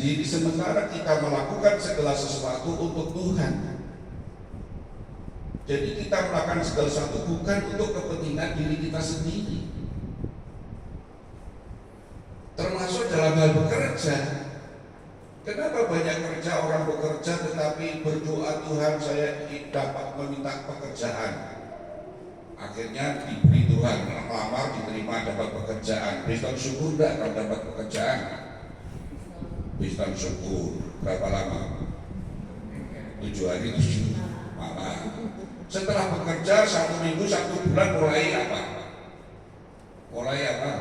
sendiri, sementara kita melakukan segala sesuatu untuk Tuhan. Jadi kita melakukan segala sesuatu bukan untuk kepentingan diri kita sendiri. Termasuk dalam hal bekerja. Kenapa banyak kerja orang bekerja tetapi berdoa, Tuhan saya dapat meminta pekerjaan, akhirnya diberi Tuhan, melamar, diterima, dapat pekerjaan. Bistan syukur enggak kalau dapat pekerjaan? Bistan syukur. Berapa lama? 7 hari 7 malam. Setelah bekerja 1 minggu 1 bulan mulai apa? Mulai apa?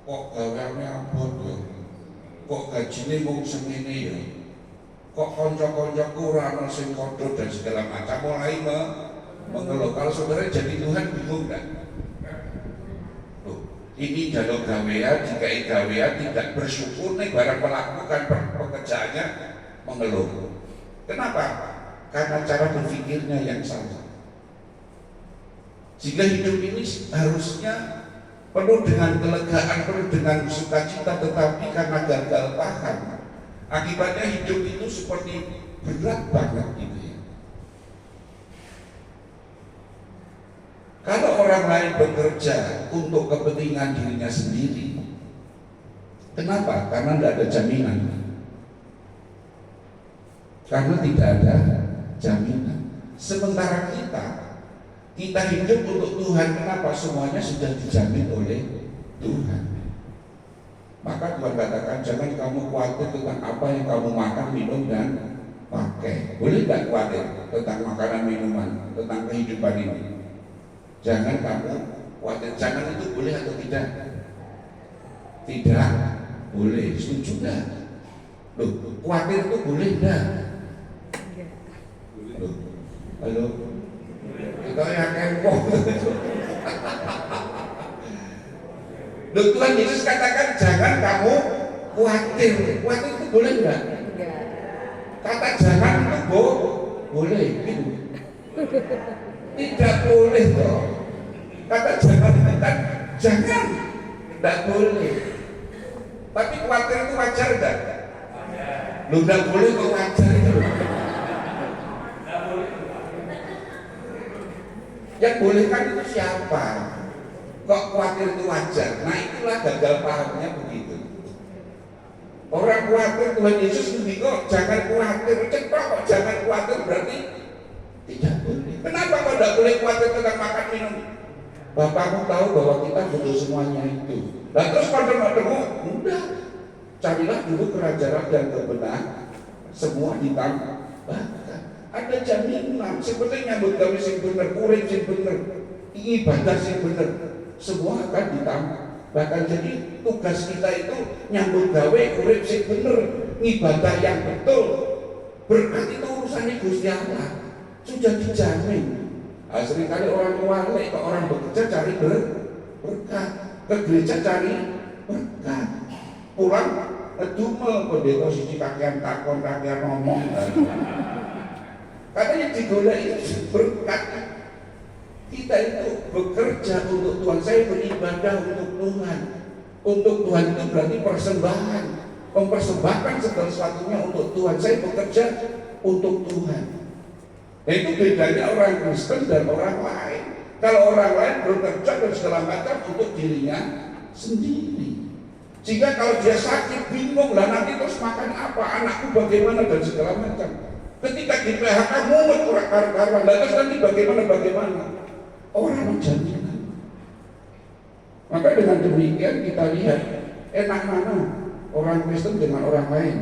Kok gaweane abot ya? Kok gajine mung semene ya? Kok kanca-kancaku ora ana sing padha dan segala macam, mulai mengeluh. Kalau saudara jadi Tuhan bingung enggak? Ini jalur gawean, jika gawean tidak bersyukur nih barang melakukan pekerjaannya mengeluh. Kenapa? Karena cara berpikirnya yang salah. Jika hidup ini harusnya penuh dengan kelegaan, penuh dengan sukacita, tetapi karena gagal paham, akibatnya hidup itu seperti berat banget gitu ya. Kalau orang lain bekerja untuk kepentingan dirinya sendiri, kenapa? Karena tidak ada jaminan. Karena tidak ada jaminan. Sementara kita hidup untuk Tuhan. Kenapa? Semuanya sudah dijamin oleh Tuhan. Maka Tuhan katakan, jangan kamu khawatir tentang apa yang kamu makan, minum, dan pakai. Boleh tidak khawatir tentang makanan, minuman, tentang kehidupan ini? Jangan kamu khawatir. Jangan itu boleh atau tidak? Tidak boleh. Setuju enggak? Loh, khawatir itu boleh enggak? Loh, halo? Kita yang kempok. Loh, Tuhan Yesus katakan jangan kamu khawatir. Khawatir itu boleh enggak? Kata jangan itu boleh gitu. Tidak boleh toh. Kata jangan itu kan jangan, tidak boleh. Tapi khawatir itu wajar enggak? Lu tidak boleh kok wajar itu. Yang bolehkan itu siapa? Kok khawatir itu wajar? Nah itulah gagal pahamnya begitu. Orang khawatir Tuhan Yesus lebih kok jangan khawatir. Cepat kok jangan khawatir berarti tidak boleh. Kenapa kok tidak boleh khawatir tentang makan minum? Bapakmu tahu bahwa kita butuh semuanya itu. Dan terus pada ketemu, udah carilah dulu kerajaan dan kebenaran, semua ditambahkan. Ada jaminan seperti nyambut gawe sing bener, urip sing bener, ibadah sing bener, semua akan ditambahkan. Jadi tugas kita itu nyambut gawe urip sing bener, ibadah yang betul. Berkat itu urusannya Gusti Allah. Sudah dijamin. Nah, seringkali orang walik ke orang bekerja cari berkat, ke gereja cari berkat, pulang ngedumel pendeta siji kakean takon kakean ngomong. Katanya digolek itu berkat. Kita itu bekerja untuk Tuhan. Saya beribadah untuk Tuhan. Untuk Tuhan itu berarti persembahan, mempersembahkan segala sesuatunya untuk Tuhan. Saya bekerja untuk Tuhan. Nah, itu bedanya orang Kristen dan orang lain. Kalau orang lain bekerja dan segala macam untuk dirinya sendiri. Sehingga kalau dia sakit bingung lah nanti terus makan apa, anakku bagaimana dan segala macam. Ketika di PHK mumet karuan, terus nanti bagaimana? Orang jaminan. Maka dengan demikian kita lihat enak mana orang Kristen dengan orang lain.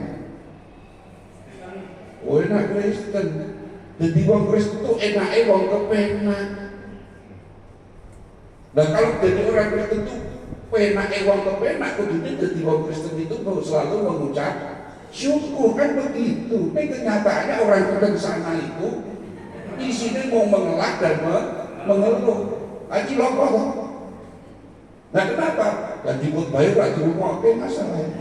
Oh enak Kristen. Jadi wong Kristen itu enaknya wong kepenak. Nah kalau jadi orang Kristen itu penaknya wong kepenak, kudunya jadi wong Kristen itu selalu mengucap syukur, kan begitu. Tapi kenyataannya orang Kristen sana itu isinya mau mengelak dan mengeluh. Aji lokoh. Nah kenapa? Dan dibut baik lagi rumah oke masalah.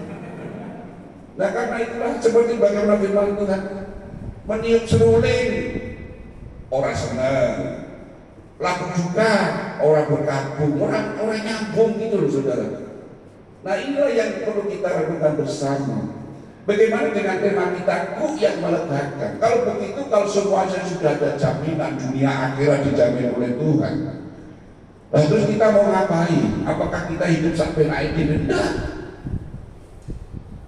Nah karena itulah seperti bagaimana firman Tuhan, meniup seruling orang senang, lagu juga orang berkabung, orang nyambung gitu loh saudara. Nah inilah yang perlu kita lakukan bersama. Bagaimana dengan tema kita, kuk yang melegakan? Kalau begitu, kalau semuanya sudah ada jaminan dunia akhirat dijamin oleh Tuhan, nah, terus kita mau ngapain? Apakah kita hidup sampai naik di rendah?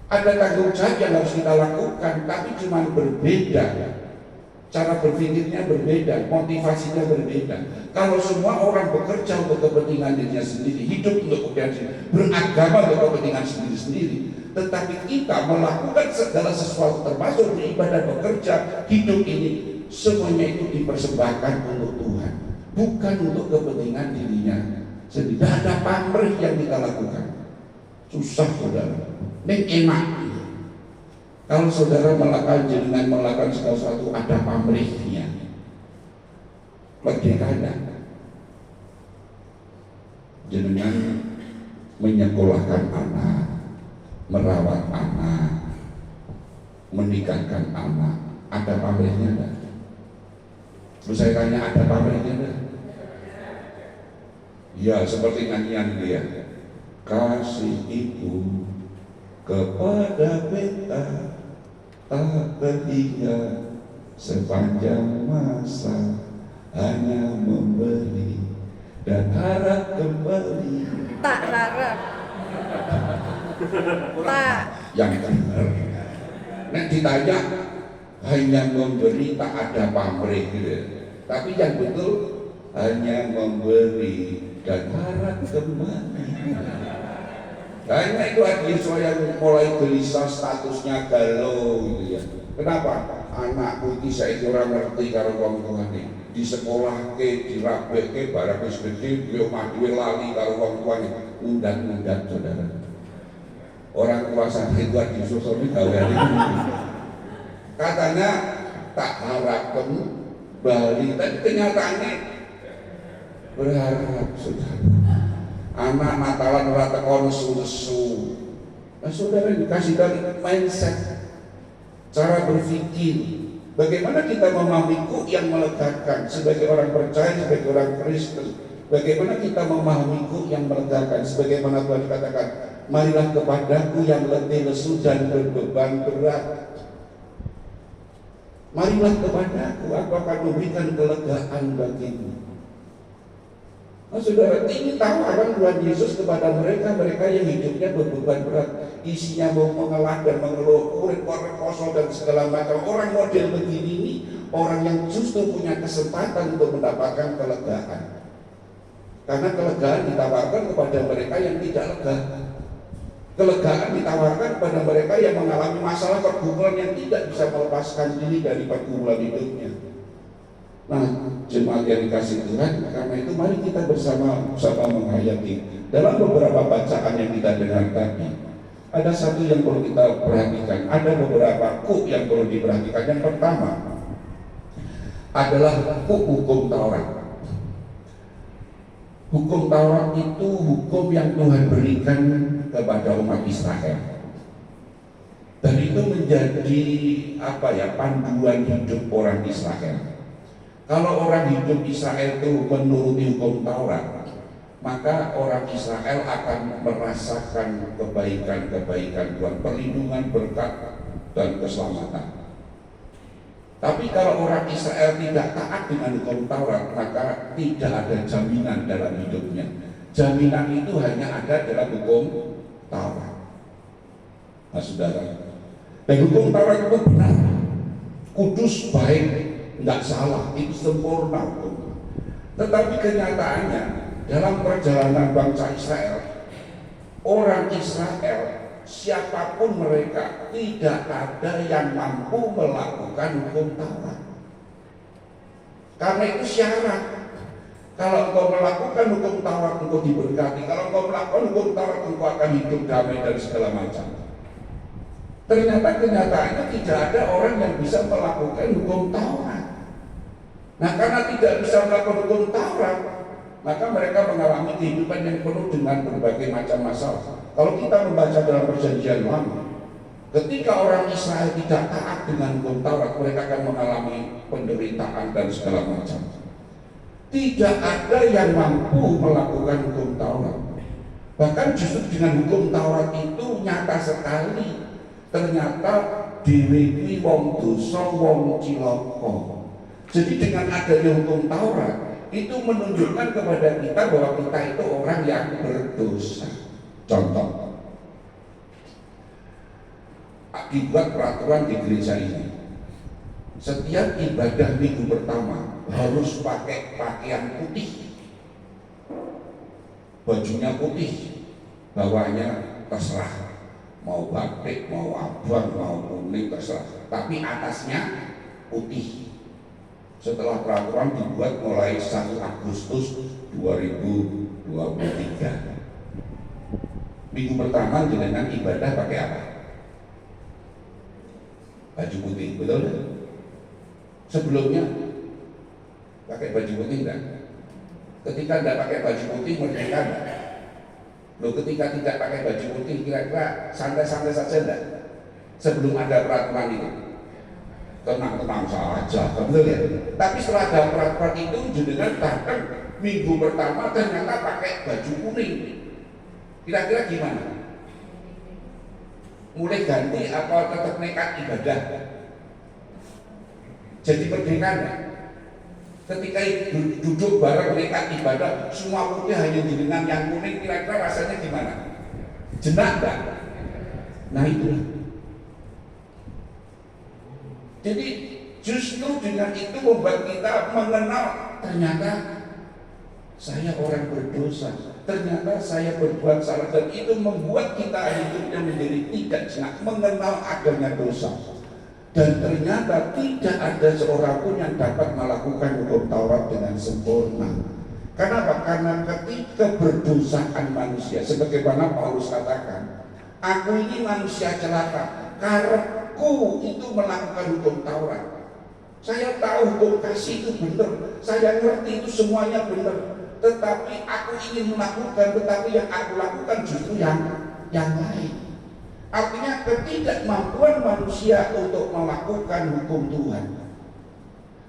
Ada tanggung jawab yang harus kita lakukan, tapi cuma berbeda. Cara berpikirnya berbeda, motivasinya berbeda. Kalau semua orang bekerja untuk kepentingan dirinya sendiri, hidup untuk kepentingan sendiri, beragama untuk kepentingan sendiri-sendiri, tetapi kita melakukan segala sesuatu termasuk beribadah, bekerja, hidup ini, semuanya itu dipersembahkan untuk Tuhan, bukan untuk kepentingan dirinya sendiri. Tidak ada pamrih yang kita lakukan. Susah saudara, ini enak. Kalau saudara melakukan dengan melakukan segala sesuatu ada pamrihnya, bagaimana jenengan menyekolahkan anak, merawat anak, menikahkan anak, ada pamrihnya enggak? Terus saya tanya, ada pamrihnya enggak? Ya, seperti nyanyian dia, kasih ibu kepada beta tak terhingga sepanjang masa, hanya memberi dan harap kembali. Tak harap. Tak. Yang benar. Nek ditanya hanya memberi tak ada pamrih gitu. Tapi yang betul hanya memberi dan harap kembali. Hanya itu aja yang mulai gelisah, statusnya galau gitu ya. Kenapa? Anakku ini saya kurang ngerti karo wong tuane. Di sekolah ke, dirabek ke, barang wis gede, beliau mati lali karo wong tuane. Undang-undang saudara. Orang tua sampai tua di sosok ini gaweane. Katanya tak harap kembali, tapi kenyataannya berharap saudara. Anak Natalan ora teko nesu-nesu. Nah, saudara dikasih dari mindset, cara berpikir. Bagaimana kita memahami kuk yang melegakan sebagai orang percaya, sebagai orang Kristen. Bagaimana kita memahami kuk yang melegakan sebagaimana Tuhan katakan, marilah kepadaku yang letih lesu dan berbeban berat. Marilah kepadaku, aku akan memberikan kelegaan bagimu. Nah, saudara, ini tawaran Tuhan Yesus kepada mereka yang hidupnya berbeban berat, isinya mau mengelah dan mengeluh, kurit kosong dan segala macam. Orang model begini ini, orang yang justru punya kesempatan untuk mendapatkan kelegaan. Karena kelegaan ditawarkan kepada mereka yang tidak lega. Kelegaan ditawarkan kepada mereka yang mengalami masalah pergumulan yang tidak bisa melepaskan diri dari pergumulan hidupnya. Nah, jemaat yang dikasih Tuhan, karena itu mari kita bersama-sama menghayati. Dalam beberapa bacaan yang kita dengar tadi, ada satu yang perlu kita perhatikan, ada beberapa kuk yang perlu diperhatikan. Yang pertama adalah kuk hukum Taurat. Hukum Taurat itu hukum yang Tuhan berikan kepada umat Israel. Dan itu menjadi panduan hidup orang Israel. Kalau orang hidup Israel itu menuruti hukum Taurat, maka orang Israel akan merasakan kebaikan-kebaikan Tuhan, perlindungan, berkat, dan keselamatan. Tapi kalau orang Israel tidak taat dengan hukum Taurat, maka tidak ada jaminan dalam hidupnya. Jaminan itu hanya ada dalam hukum Taurat. Nah, saudara, dan hukum Taurat itu benar, kudus, baik, tidak salah, itu sempurna. Tetapi kenyataannya dalam perjalanan bangsa Israel, orang Israel siapapun mereka tidak ada yang mampu melakukan hukum Taurat. Karena itu syarat. Kalau engkau melakukan hukum Taurat engkau diberkati. Kalau engkau melakukan hukum Taurat engkau akan hidup damai dan segala macam. Ternyata kenyataannya tidak ada orang yang bisa melakukan hukum Taurat. Nah, karena tidak bisa melakukan hukum Taurat, maka mereka mengalami kehidupan yang penuh dengan berbagai macam masalah. Kalau kita membaca dalam Perjanjian Lama, ketika orang Israel tidak taat dengan hukum Taurat, mereka akan mengalami penderitaan dan segala macam. Tidak ada yang mampu melakukan hukum Taurat. Bahkan justru dengan hukum Taurat itu nyata sekali ternyata dhewe kuwi wong dosa, wong cilaka. Jadi dengan adanya hukum Taurat itu menunjukkan kepada kita bahwa kita itu orang yang berdosa. Contoh, dibuat peraturan di gereja ini, setiap ibadah minggu pertama harus pakai pakaian putih, bajunya putih, bawahnya terserah, mau batik, mau abang, mau kuning terserah, tapi atasnya putih. Setelah peraturan dibuat mulai 1 Agustus 2023, minggu pertama dengan ibadah pakai apa? Baju putih, betul? Sebelumnya pakai baju putih enggak? Ketika enggak pakai baju putih merdeka enggak? Loh, ketika tidak pakai baju putih kira-kira santai-santai saja enggak? Sebelum ada peraturan itu tenang-tenang saja, betul ya? Tapi setelah ada peraturan itu jenengan datang minggu pertama ternyata pakai baju kuning, kira-kira gimana? Mulai ganti apa tetap nekat ibadah? Jadi merdeka enggak? Ketika duduk bareng nekat ibadah, semua putih hanya jenengan yang kuning, kira-kira rasanya gimana? Jenak enggak? Nah itu. Jadi justru dengan itu membuat kita mengenal ternyata saya orang berdosa, ternyata saya berbuat salah, dan itu membuat kita hidupnya menjadi tidak jenak, mengenal adanya dosa. Dan ternyata tidak ada seorang pun yang dapat melakukan hukum Taurat dengan sempurna. Kenapa? Karena ketika berdosaan manusia, sebagaimana Paulus katakan, aku ini manusia celaka, karepku itu melakukan hukum Taurat. Saya tahu hukum kasih itu benar, saya ngerti itu semuanya benar, tetapi aku ingin melakukan, tetapi yang aku lakukan justru yang lain. Artinya ketidakmampuan manusia untuk melakukan hukum Tuhan.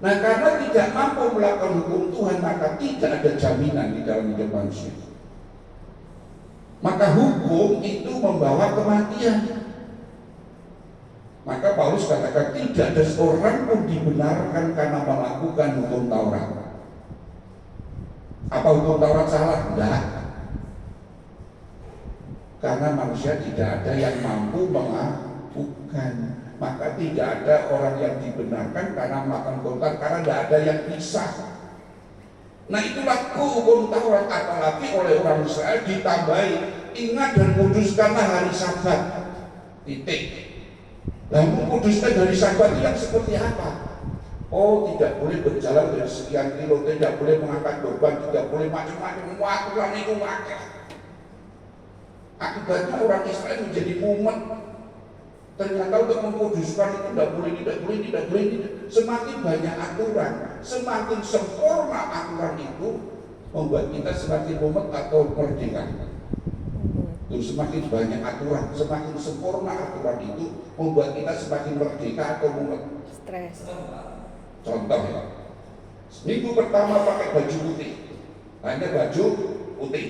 Nah, karena tidak mampu melakukan hukum Tuhan, maka tidak ada jaminan di dalam hidup manusia. Maka hukum itu membawa kematian. Maka Paulus katakan tidak ada seorang pun dibenarkan karena melakukan hukum Taurat. Apa hukum Taurat salah? Enggak. Karena manusia tidak ada yang mampu melakukan. Maka tidak ada orang yang dibenarkan karena melakukan hukum Taurat, karena tidak ada yang bisa. Nah, itulah hukum Taurat, apalagi oleh orang Israel ditambahi, ingat dan kuduskanlah hari Sabat. Titik. Nah, mengkuduskan hari Sabat itu yang seperti apa? Oh, tidak boleh berjalan dari sekian kilo, tidak boleh mengangkat beban, tidak boleh macam-macam, aturan itu wakil. Akibatnya orang Israel menjadi mumet. Ternyata untuk mengkuduskan itu tidak boleh. Semakin banyak aturan, semakin sempurna aturan itu, membuat kita semakin mumet atau merdeka. Semakin banyak aturan, semakin sempurna aturan itu, membuat kita semakin merdeka atau mumet. Stres. Contoh ya, minggu pertama pakai baju putih, hanya baju putih,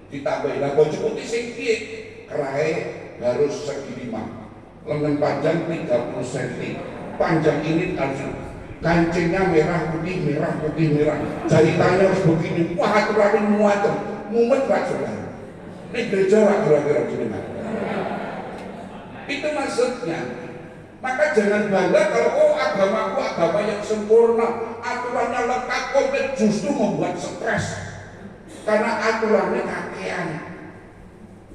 ditambahin baju putih singkir, kerai harus segi 5, lengan panjang 30 cm, panjang ini harus kancingnya merah putih, jahitannya harus begini. Wah, aturan muatan, mumet gak saudara? Ini gereja lah kira-kira jenengan. Itu maksudnya. Maka jangan bangga kalau agamaku agama yang sempurna, aturannya lengkap komplit, justru membuat stres karena aturannya kakean.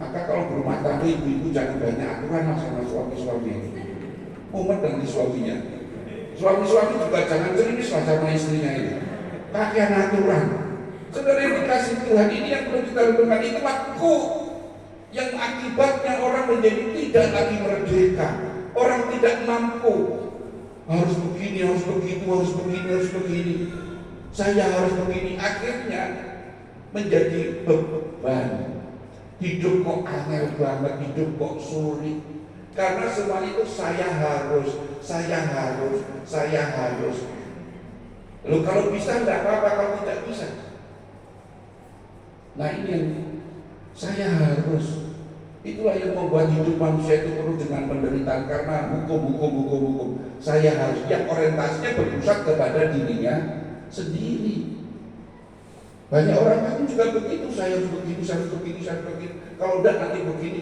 Maka kalau berumah tangga ibu-ibu jangan banyak aturan sama suami-suami ini. Umat dengan suaminya. Suami-suami juga jangan cerimis sama istrinya ini. Kakean aturan. Saudara yang dikasih Tuhan, ini yang perlu kita lakukan, itu waktu yang akibatnya orang menjadi tidak lagi merdeka. Orang tidak mampu, harus begini, harus begini. Saya harus begini, akhirnya menjadi beban. Hidup kok angel banget, hidup kok sulit. Karena semua itu saya harus. Lalu kalau bisa enggak apa-apa, kalau tidak bisa. Nah ini yang saya harus. Itulah yang membuat hidup manusia itu penuh dengan penderitaan karena hukum. Saya harus yang orientasinya berpusat kepada dirinya sendiri. Banyak orang lain juga begitu, saya harus begini. Kalau tidak nanti begini.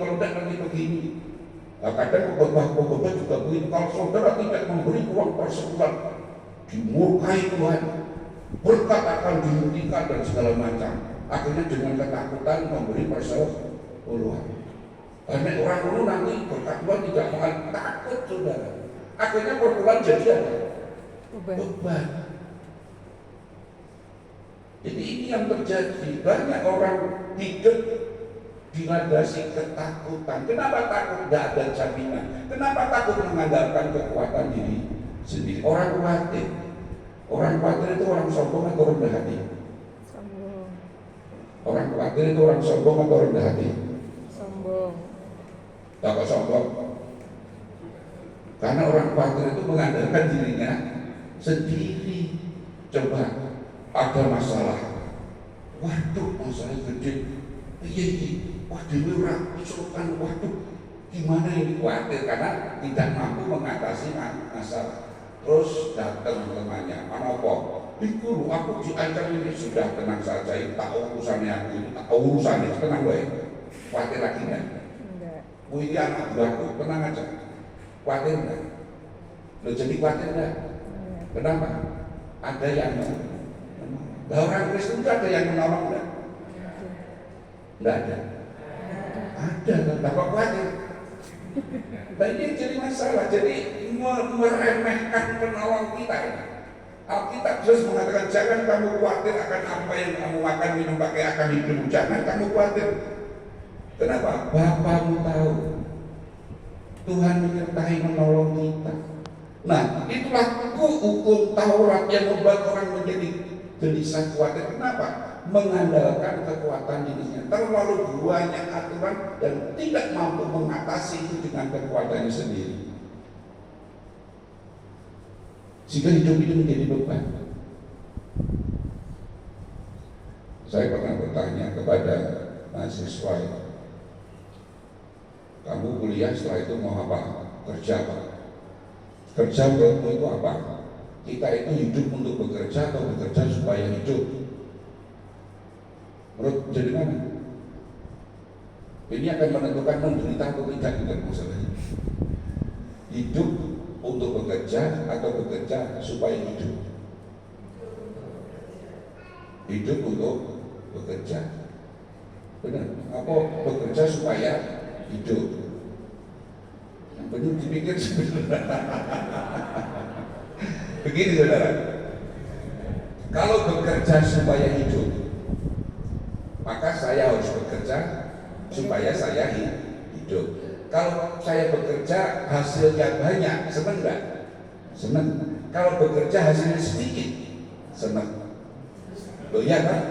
Nah, kadang khotbah juga begitu. Kalau saudara tidak memberi uang persekutuan, dimurkai Tuhan, berkat akan dihentikan dan segala macam. Akhirnya dengan ketakutan memberi persekutuan. Karena orang dulu nanti berkat Tuhan tidak akan takut, saudara. Akhirnya perpuluhan jadi apa? Beban. Jadi ini yang terjadi. Banyak orang hidup dilandasi ketakutan. Kenapa takut? Tidak ada jaminan. Kenapa takut mengandalkan kekuatan diri sendiri? Orang khawatir. Orang khawatir itu orang sombong atau rendah hati? Sombong. Orang khawatir itu orang sombong atau rendah hati? Sombong. Tak sombong. Karena orang khawatir itu mengandalkan dirinya sendiri. Coba ada masalah, waduh masalah gede, wah dewi orang usulkan, waduh gimana ini, khawatir karena tidak mampu mengatasi masalah. Terus datang temannya, mana kok? Guru, aku diancam ini, sudah tenang saja, tak urusannya aku ini, tak urusannya, tenang baik. Khawatir lagi enggak? Enggak. Ini anak buahku, tenang aja. Khawatir enggak? Lo jadi khawatir enggak? Kenapa? Ada yang nah, orang Kristen itu ada yang menolong enggak? Enggak ada. Ada, enggak khawatir. Nah ini jadi masalah, jadi meremehkan penolong kita. Alkitab terus mengatakan jangan kamu khawatir akan apa yang kamu makan, minum, pakai, akan hidup. Jangan kamu khawatir. Kenapa? Bapamu tahu. Tuhan menyertai menolong kita. Nah itulah hukum Taurat yang membuat orang menjadi gelisah, khawatir. Kenapa? Mengandalkan kekuatan dirinya, terlalu banyak aturan dan tidak mampu mengatasi itu dengan kekuatannya sendiri, sehingga hidup itu menjadi beban. Saya pernah bertanya kepada mahasiswa, kamu kuliah setelah itu mau apa? Kerja apa? Kerja menurutmu itu apa? Kita itu hidup untuk bekerja atau bekerja supaya hidup? Menurut jadi mana? Ini akan menentukan menderita atau tidak dengan masalahnya. Hidup untuk bekerja atau bekerja supaya hidup? Hidup untuk bekerja. Benar? Apa bekerja supaya hidup? Yang benar dipikir sebenarnya. Begini saudara, kalau bekerja supaya hidup, maka saya harus bekerja supaya saya hidup. Kalau saya bekerja hasilnya banyak, senang enggak? Senang. Kalau bekerja hasilnya sedikit, senang. Loh iya kan?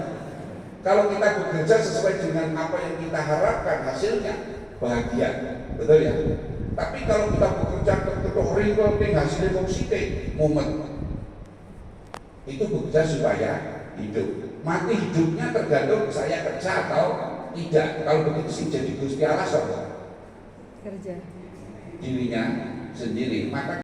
Kalau kita bekerja sesuai dengan apa yang kita harapkan, hasilnya bahagia, betul ya? Tapi kalau kita bekerja ketuk ringkol, hasilnya kok sithik, momen. Itu bekerja supaya hidup. Mati hidupnya tergantung saya kerja atau tidak. Kalau begitu sih jadi Gusti Allah kerja dirinya sendiri. Maka